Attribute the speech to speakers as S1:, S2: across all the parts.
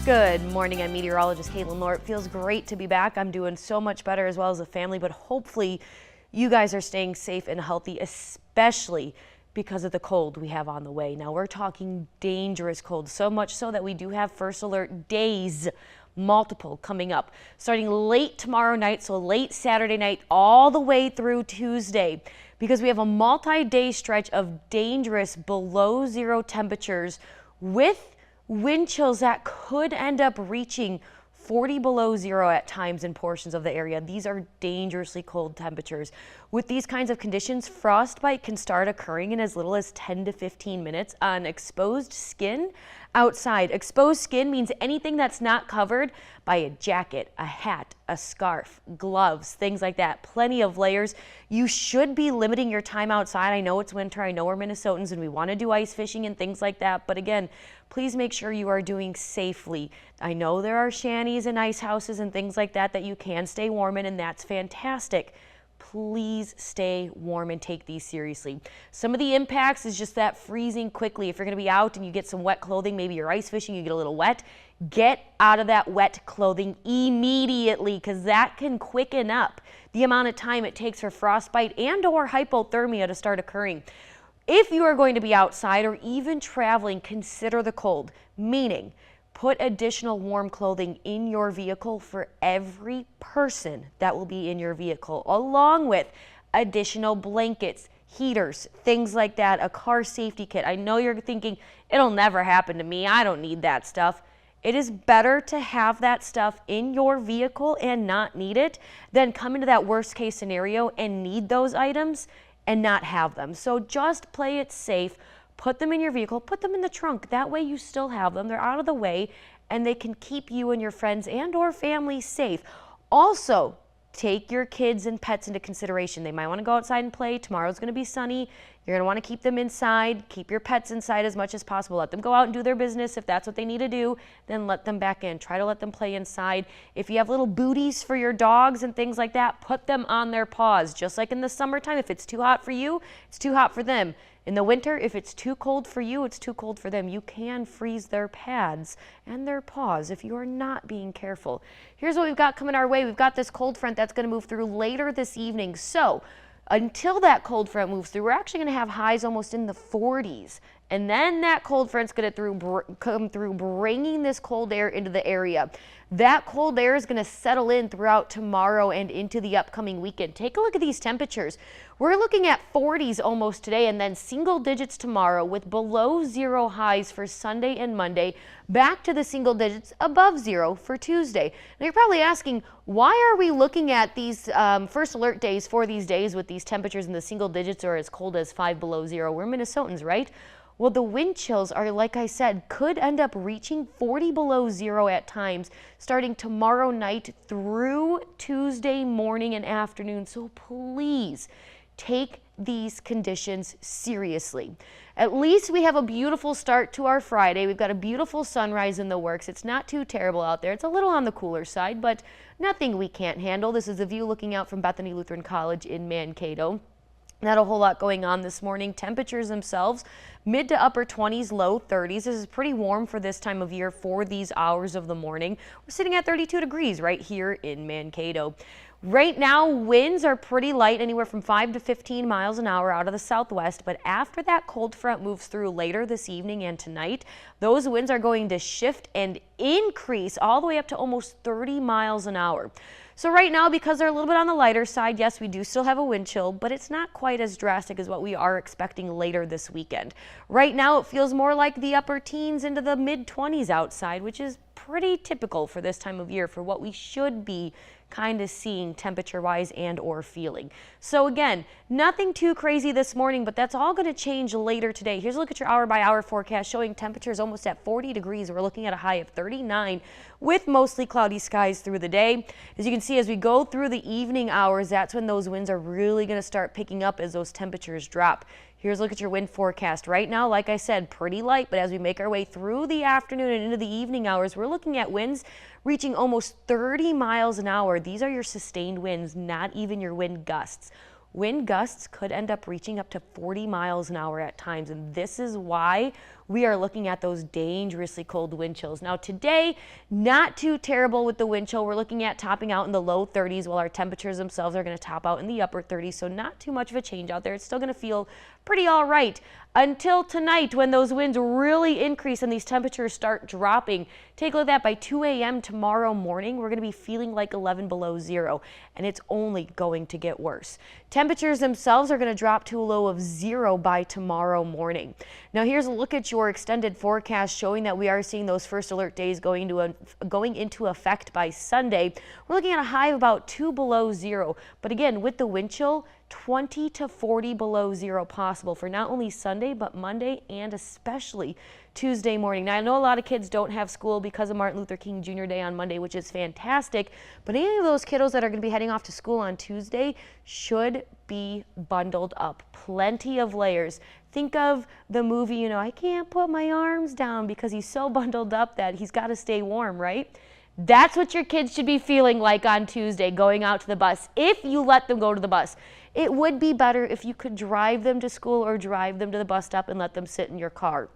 S1: Good morning, I'm Meteorologist Caitlyn Lorr. It feels great to be back. I'm doing so much better as well as a family, but hopefully you guys are staying safe and healthy, especially because of the cold we have on the way. Now we're talking dangerous cold, so much so that we do have first alert days, multiple coming up, starting late tomorrow night, so late Saturday night all the way through Tuesday, because we have a multi-day stretch of dangerous below zero temperatures with wind chills that could end up reaching 40 below zero at times in portions of the area. These are dangerously cold temperatures. With these kinds of conditions, frostbite can start occurring in as little as 10 to 15 minutes on exposed skin outside. Exposed skin means anything that's not covered by a jacket, a hat, a scarf, gloves, things like that. Plenty of layers. You should be limiting your time outside. I know it's winter. I know we're Minnesotans and we want to do ice fishing and things like that. But again, please make sure you are doing safely. I know there are shanties and ice houses and things like that that you can stay warm in, and that's fantastic. Please stay warm and take these seriously. Some of the impacts is just that freezing quickly. If you're going to be out and you get some wet clothing, maybe you're ice fishing, you get a little wet, get out of that wet clothing immediately, because that can quicken up the amount of time it takes for frostbite and or hypothermia to start occurring. If you are going to be outside or even traveling, consider the cold, meaning put additional warm clothing in your vehicle for every person that will be in your vehicle, along with additional blankets, heaters, things like that, a car safety kit. I know you're thinking, it'll never happen to me. I don't need that stuff. It is better to have that stuff in your vehicle and not need it than come into that worst case scenario and need those items and not have them. So just play it safe. Put them in your vehicle, put them in the trunk. That way you still have them. They're out of the way and they can keep you and your friends and or family safe. Also, take your kids and pets into consideration. They might want to go outside and play. Tomorrow's going to be sunny. You're going to want to keep them inside. Keep your pets inside as much as possible. Let them go out and do their business. If that's what they need to do, then let them back in. Try to let them play inside. If you have little booties for your dogs and things like that, put them on their paws. Just like in the summertime, if it's too hot for you, it's too hot for them. In the winter, if it's too cold for you, it's too cold for them. You can freeze their pads and their paws if you are not being careful. Here's what we've got coming our way. We've got this cold front that's going to move through later this evening. So until that cold front moves through, we're actually going to have highs almost in the 40s. And then that cold front's going to come through, bringing this cold air into the area. That cold air is going to settle in throughout tomorrow and into the upcoming weekend. Take a look at these temperatures. We're looking at 40s almost today and then single digits tomorrow with below zero highs for Sunday and Monday, back to the single digits above zero for Tuesday. Now you're probably asking, why are we looking at these first alert days for these days with these temperatures in the single digits or as cold as 5 below zero? We're Minnesotans, right? Well, the wind chills are, like I said, could end up reaching 40 below zero at times starting tomorrow night through Tuesday morning and afternoon. So please take these conditions seriously. At least we have a beautiful start to our Friday. We've got a beautiful sunrise in the works. It's not too terrible out there. It's a little on the cooler side, but nothing we can't handle. This is a view looking out from Bethany Lutheran College in Mankato. Not a whole lot going on this morning. Temperatures themselves, mid to upper 20s, low 30s. This is pretty warm for this time of year for these hours of the morning. We're sitting at 32 degrees right here in Mankato. Right now, winds are pretty light, anywhere from 5 to 15 miles an hour out of the southwest. But after that cold front moves through later this evening and tonight, those winds are going to shift and increase all the way up to almost 30 miles an hour. So right now, because they're a little bit on the lighter side, yes, we do still have a wind chill, but it's not quite as drastic as what we are expecting later this weekend. Right now, it feels more like the upper teens into the mid-20s outside, which is pretty typical for this time of year for what we should be kind of seeing temperature-wise and or feeling. So again, nothing too crazy this morning, but that's all going to change later today. Here's a look at your hour-by-hour forecast showing temperatures almost at 40 degrees. We're looking at a high of 39 with mostly cloudy skies through the day. As you can see, as we go through the evening hours, that's when those winds are really going to start picking up as those temperatures drop. Here's a look at your wind forecast. Right now, like I said, pretty light, but as we make our way through the afternoon and into the evening hours, we're looking at winds reaching almost 30 miles an hour. These are your sustained winds, not even your wind gusts. wind gusts could end up reaching up to 40 miles an hour at times. And this is why we are looking at those dangerously cold wind chills. Now today, not too terrible with the wind chill. We're looking at topping out in the low 30s, while our temperatures themselves are going to top out in the upper 30s. So not too much of a change out there. It's still going to feel pretty all right until tonight, when those winds really increase and these temperatures start dropping. Take a look at that. By 2 a.m. tomorrow morning, we're going to be feeling like 11 below zero, and it's only going to get worse. Temperatures themselves are going to drop to a low of 0 by tomorrow morning. Now here's a look at your extended forecast, showing that we are seeing those first alert days going into effect by Sunday. We're looking at a high of about 2 below zero, but again, with the wind chill, 20 to 40 below zero possible for not only Sunday, but Monday and especially Tuesday morning. Now, I know a lot of kids don't have school because of Martin Luther King Jr. Day on Monday, which is fantastic, but any of those kiddos that are going to be heading off to school on Tuesday should be bundled up. Plenty of layers. Think of the movie, I can't put my arms down, because he's so bundled up that he's got to stay warm, right? That's what your kids should be feeling like on Tuesday going out to the bus, if you let them go to the bus. It would be better if you could drive them to school or drive them to the bus stop and let them sit in your car.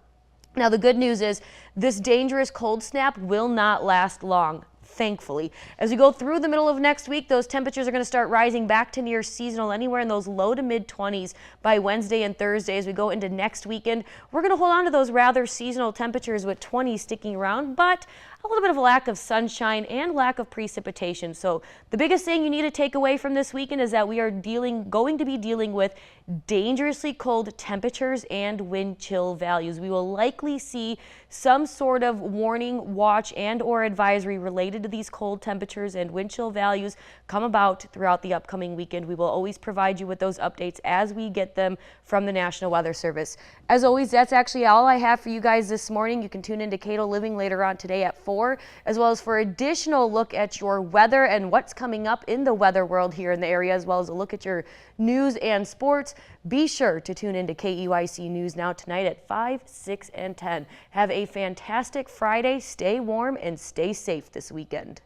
S1: Now, the good news is this dangerous cold snap will not last long, thankfully. As we go through the middle of next week, those temperatures are going to start rising back to near seasonal, anywhere in those low to mid 20s by Wednesday and Thursday. As we go into next weekend, we're going to hold on to those rather seasonal temperatures with 20s sticking around, but a little bit of a lack of sunshine and lack of precipitation. So the biggest thing you need to take away from this weekend is that we are going to be dealing with dangerously cold temperatures and wind chill values. We will likely see some sort of warning, watch, and or advisory related to these cold temperatures and wind chill values come about throughout the upcoming weekend. We will always provide you with those updates as we get them from the National Weather Service. As always, that's actually all I have for you guys this morning. You can tune into Cato Living later on today at 4, as well as for additional look at your weather and what's coming up in the weather world here in the area, as well as a look at your news and sports. Be sure to tune into KEYC News Now tonight at 5, 6, and 10. Have a fantastic Friday. Stay warm and stay safe this weekend.